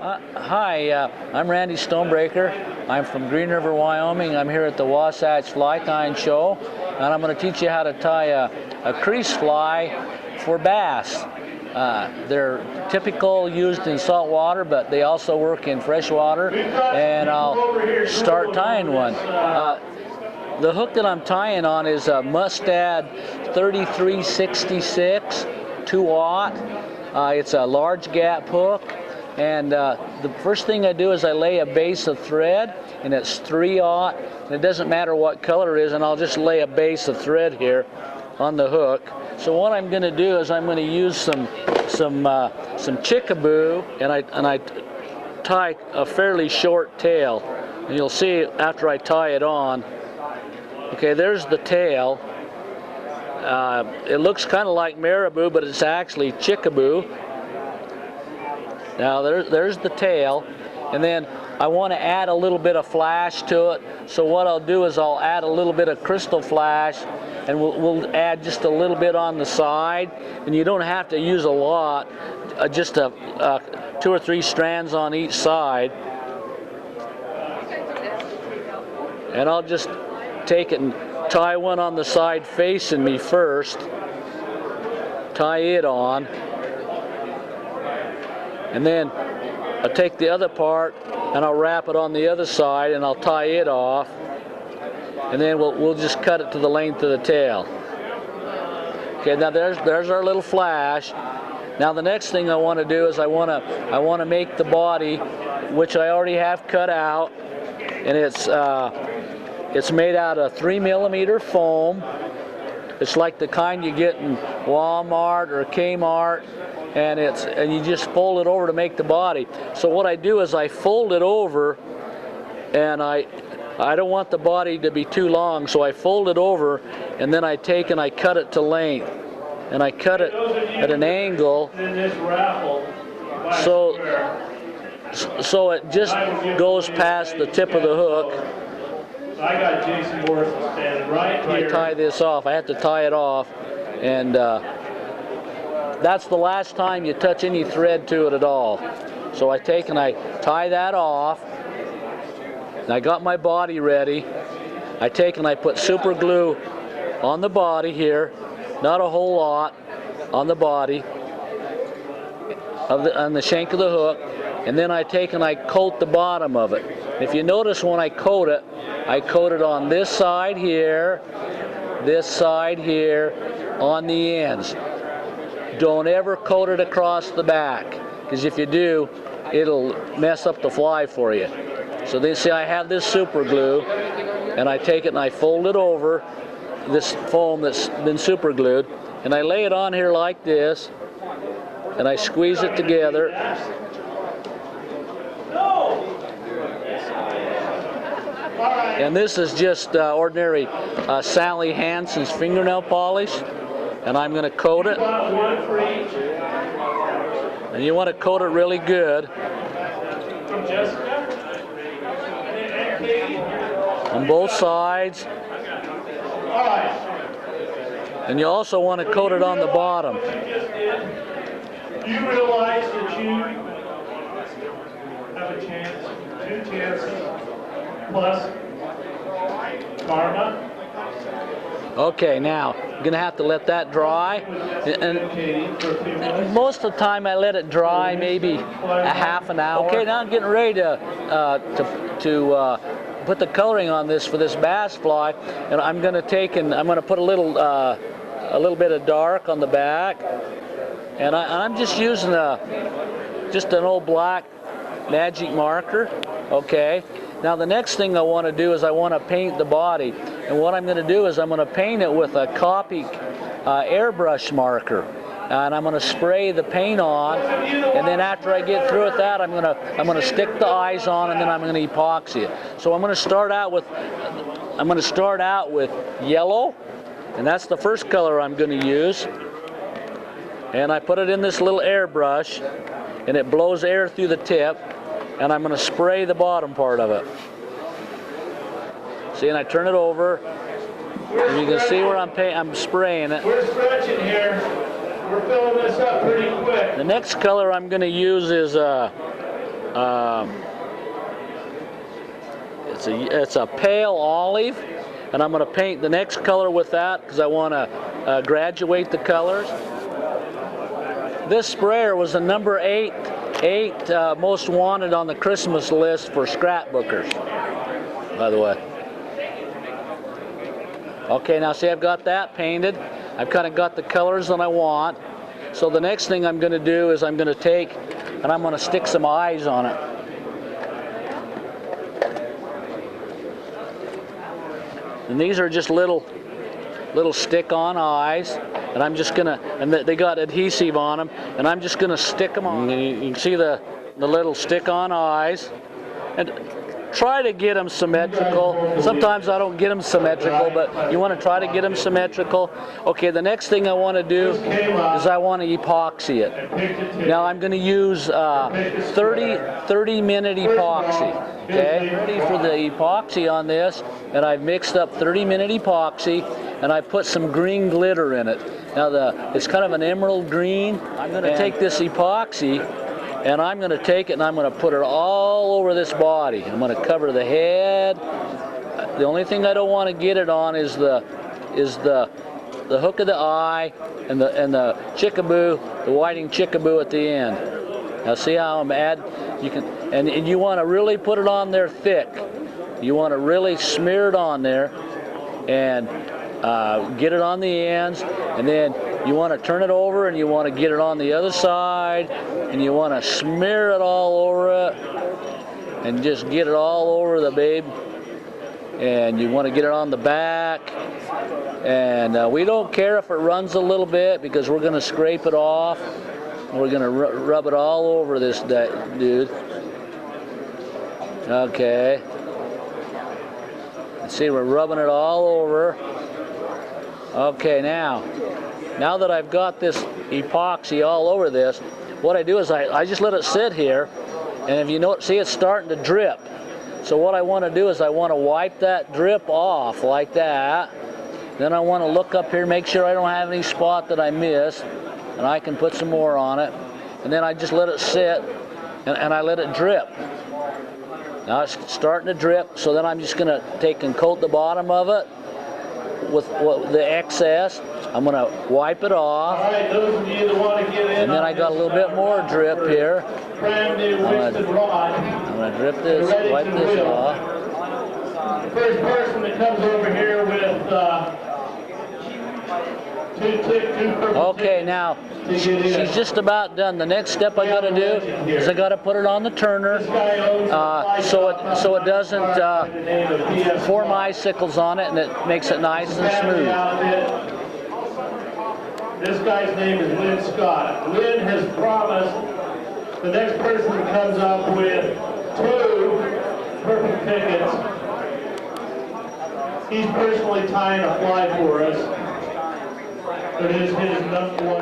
Hi, I'm Randy Stonebreaker. I'm from Green River, Wyoming. I'm here at the Wasatch Fly Tying Show, and I'm going to teach you how to tie a crease fly for bass. They're typical used in salt water, but they also work in fresh water, and I'll start tying one. The hook that I'm tying on is a Mustad 3366 2-aught. It's a large gap hook. And the first thing I do is I lay a base of thread, and it's 3-aught, and it doesn't matter what color it is, and I'll just lay a base of thread here on the hook. So what I'm going to do is I'm going to use some chickaboo, and I tie a fairly short tail, and you'll see after I tie it on. Okay, there's the tail. It looks kind of like marabou, but it's actually chickaboo. Now there's the tail, and then I want to add a little bit of flash to it. So what I'll do is I'll add a little bit of crystal flash, and we'll add just a little bit on the side. And you don't have to use a lot, just 2 or 3 strands on each side. And I'll just take it and tie one on the side facing me first. Tie it on. And then I'll take the other part and I'll wrap it on the other side, and I'll tie it off, and then we'll just cut it to the length of the tail. Okay, now there's our little flash. Now the next thing I want to do is I want to make the body, which I already have cut out, and it's made out of 3mm foam. It's like the kind you get in Walmart or Kmart. And you just fold it over to make the body. So what I do is I fold it over, and I don't want the body to be too long, so I fold it over, and then I take and I cut it to length, and I cut it at an angle so it just goes past the tip of the hook. I got Jason Morrison standing right here. I tie this off. I have to tie it off, and that's the last time you touch any thread to it at all. So I take and I tie that off, and I got my body ready. I take and I put super glue on the body here, not a whole lot, on the body, on the shank of the hook, and then I take and I coat the bottom of it. If you notice when I coat it on this side here, on the ends. Don't ever coat it across the back, because if you do, it'll mess up the fly for you. So they see I have this super glue, and I take it and I fold it over this foam that's been super glued, and I lay it on here like this, and I squeeze it together. And this is just ordinary Sally Hansen's fingernail polish. And I'm going to coat it. And you want to coat it really good. On both sides. And you also want to coat it on the bottom. Do you realize that you have a chance, 2 chances, plus karma? Okay, now I'm going to have to let that dry, and most of the time I let it dry maybe a half an hour. Okay, now I'm getting ready to put the coloring on this for this bass fly, and I'm going to take and I'm going to put a little bit of dark on the back, and I'm just using just an old black magic marker. Okay. Now the next thing I want to do is I want to paint the body, and what I'm going to do is I'm going to paint it with a Copic airbrush marker, and I'm going to spray the paint on, and then after I get through with that, I'm going to stick the eyes on, and then I'm going to epoxy it. So I'm going to start out with yellow, and that's the first color I'm going to use, and I put it in this little airbrush, and it blows air through the tip. And I'm going to spray the bottom part of it. See, and I turn it over, and you can see where I'm spraying it. We're stretching here. We're filling this up pretty quick. The next color I'm going to use is a it's a pale olive, and I'm going to paint the next color with that because I want to graduate the colors. This sprayer was the number 8 most wanted on the Christmas list for scrapbookers, by the way. Okay, now see, I've got that painted. I've kind of got the colors that I want. So the next thing I'm going to do is I'm going to take and I'm going to stick some eyes on it. And these are just little stick-on eyes, and I'm just gonna, and they got adhesive on them, and I'm just gonna stick them on. And you can see the little stick-on eyes, and try to get them symmetrical. Sometimes I don't get them symmetrical, but you want to try to get them symmetrical. Okay, the next thing I want to do is I want to epoxy it. Now I'm going to use 30-minute epoxy. Okay, ready for the epoxy on this, and I've mixed up 30-minute epoxy, and I put some green glitter in it. Now it's kind of an emerald green. I'm going to take this epoxy, and I'm going to take it and I'm going to put it all over this body. I'm going to cover the head. The only thing I don't want to get it on is the hook of the eye and the chickaboo, the whiting chickaboo at the end. Now see how I'm adding? You can, and you want to really put it on there thick. You want to really smear it on there and get it on the ends, and then you want to turn it over and you want to get it on the other side, and you want to smear it all over it and just get it all over the babe. And you want to get it on the back, and we don't care if it runs a little bit because we're going to scrape it off. We're going to rub it all over this dude. Okay. See, we're rubbing it all over. Okay, now that I've got this epoxy all over this, what I do is I just let it sit here, and if you see, it's starting to drip. So what I want to do is I want to wipe that drip off like that. Then I want to look up here, make sure I don't have any spot that I missed, and I can put some more on it. And then I just let it sit, and I let it drip. Now it's starting to drip, so then I'm just going to take and coat the bottom of it with the excess. I'm going to wipe it off. All right, those of you that want to get in, and then I got a little bit more drip here. Brand new Winston rod. I'm going to drip this, wipe this off. The first person that comes over here with okay, now she's just about done. The next step I got to do is I got to put it on the turner so it doesn't form icicles on it, and it makes it nice and smooth. This guy's name is Lynn Scott. Lynn has promised the next person that comes up with 2 perfect tickets, he's personally tying a fly for us. It is his #1.